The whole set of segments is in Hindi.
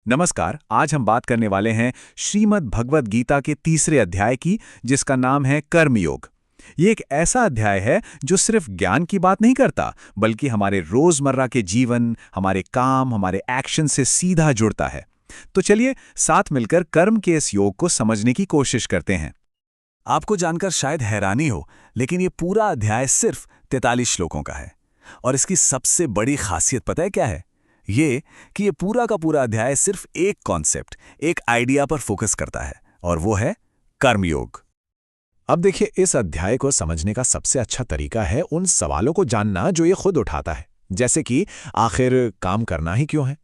नमस्कार। आज हम बात करने वाले हैं श्रीमद् भगवद गीता के तीसरे अध्याय की, जिसका नाम है कर्मयोग। ये एक ऐसा अध्याय है जो सिर्फ ज्ञान की बात नहीं करता, बल्कि हमारे रोजमर्रा के जीवन, हमारे काम, हमारे एक्शन से सीधा जुड़ता है। तो चलिए साथ मिलकर कर्म के इस योग को समझने की कोशिश करते हैं। आपको जानकर शायद हैरानी हो, लेकिन ये पूरा अध्याय सिर्फ 43 श्लोकों का है। और इसकी सबसे बड़ी खासियत पता है क्या है? ये कि ये पूरा का पूरा अध्याय सिर्फ एक कॉन्सेप्ट, एक आइडिया पर फोकस करता है, और वो है कर्मयोग। अब देखिए, इस अध्याय को समझने का सबसे अच्छा तरीका है उन सवालों को जानना जो ये खुद उठाता है। जैसे कि आखिर काम करना ही क्यों है,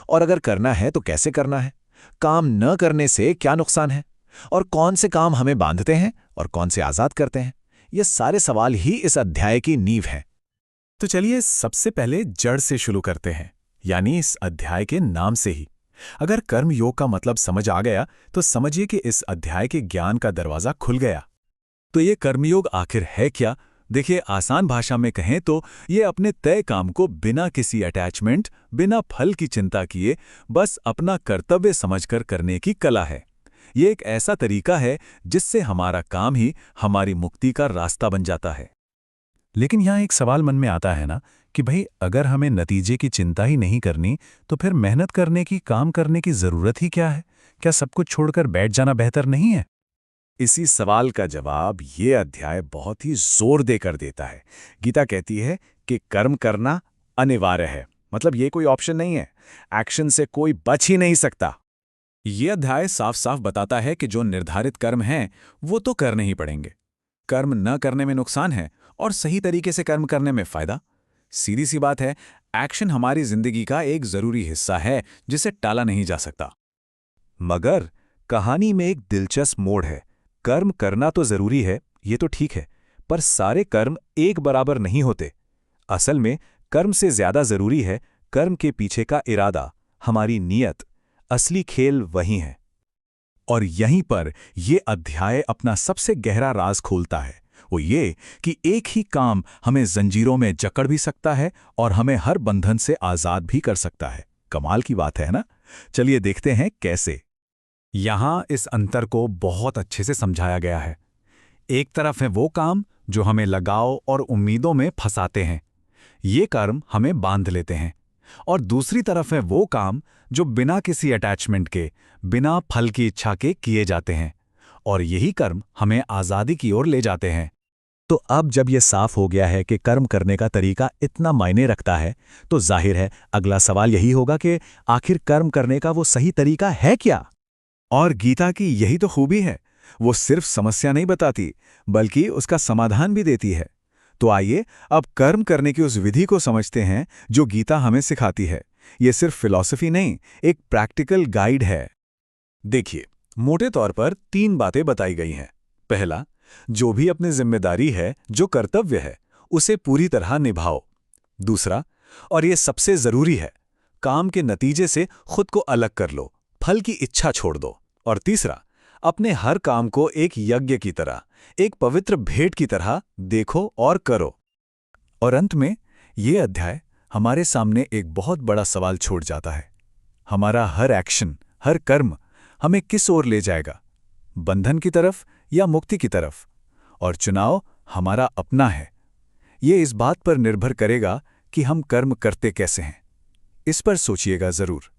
और अगर करना है तो कैसे करना है, काम न करने से क्या नुकसान है, और कौन से काम हमें बांधते हैं और कौन से आजाद करते हैं। ये सारे सवाल ही इस अध्याय की नींव हैं। तो चलिए सबसे पहले जड़ से शुरू करते हैं, यानी इस अध्याय के नाम से ही। अगर कर्म योग का मतलब समझ आ गया तो समझिए कि इस अध्याय के ज्ञान का दरवाजा खुल गया। तो ये कर्मयोग आखिर है क्या? देखिए, आसान भाषा में कहें तो ये अपने तय काम को बिना किसी अटैचमेंट, बिना फल की चिंता किए, बस अपना कर्तव्य समझकर करने की कला है। ये एक ऐसा तरीका है जिससे हमारा काम ही हमारी मुक्ति का रास्ता बन जाता है। लेकिन यहाँ एक सवाल मन में आता है ना कि भाई, अगर हमें नतीजे की चिंता ही नहीं करनी तो फिर मेहनत करने की, काम करने की जरूरत ही क्या है? क्या सब कुछ छोड़कर बैठ जाना बेहतर नहीं है? इसी सवाल का जवाब ये अध्याय बहुत ही जोर देकर देता है। गीता कहती है कि कर्म करना अनिवार्य है, मतलब ये कोई ऑप्शन नहीं है। एक्शन से कोई बच ही नहीं सकता। ये अध्याय साफ साफ बताता है कि जो निर्धारित कर्म हैं वो तो करने ही पड़ेंगे। कर्म न करने में नुकसान है और सही तरीके से कर्म करने में फायदा। सीधी सी बात है, एक्शन हमारी जिंदगी का एक जरूरी हिस्सा है जिसे टाला नहीं जा सकता। मगर कहानी में एक दिलचस्प मोड़ है। कर्म करना तो जरूरी है, ये तो ठीक है, पर सारे कर्म एक बराबर नहीं होते। असल में कर्म से ज्यादा जरूरी है कर्म के पीछे का इरादा, हमारी नीयत। असली खेल वही है। और यहीं पर यह अध्याय अपना सबसे गहरा राज खोलता है। वो ये कि एक ही काम हमें जंजीरों में जकड़ भी सकता है और हमें हर बंधन से आजाद भी कर सकता है। कमाल की बात है ना? चलिए देखते हैं कैसे। यहां इस अंतर को बहुत अच्छे से समझाया गया है। एक तरफ है वो काम जो हमें लगाव और उम्मीदों में फंसाते हैं, ये कर्म हमें बांध लेते हैं। और दूसरी तरफ है वो काम जो बिना किसी अटैचमेंट के, बिना फल की इच्छा के किए जाते हैं, और यही कर्म हमें आज़ादी की ओर ले जाते हैं। तो अब जब यह साफ हो गया है कि कर्म करने का तरीका इतना मायने रखता है, तो जाहिर है अगला सवाल यही होगा कि आखिर कर्म करने का वो सही तरीका है क्या? और गीता की यही तो खूबी है, वो सिर्फ समस्या नहीं बताती, बल्कि उसका समाधान भी देती है। तो आइए अब कर्म करने की उस विधि को समझते हैं जो गीता हमें सिखाती है। ये सिर्फ फिलॉसफी नहीं, एक प्रैक्टिकल गाइड है। देखिए, मोटे तौर पर 3 बातें बताई गई हैं। पहला, जो भी अपनी जिम्मेदारी है, जो कर्तव्य है, उसे पूरी तरह निभाओ। दूसरा, और ये सबसे जरूरी है, काम के नतीजे से खुद को अलग कर लो, फल की इच्छा छोड़ दो। और तीसरा, अपने हर काम को एक यज्ञ की तरह, एक पवित्र भेंट की तरह देखो और करो। और अंत में ये अध्याय हमारे सामने एक बहुत बड़ा सवाल छोड़ जाता है। हमारा हर एक्शन, हर कर्म हमें किस ओर ले जाएगा? बंधन की तरफ या मुक्ति की तरफ? और चुनाव हमारा अपना है। ये इस बात पर निर्भर करेगा कि हम कर्म करते कैसे हैं। इस पर सोचिएगा जरूर।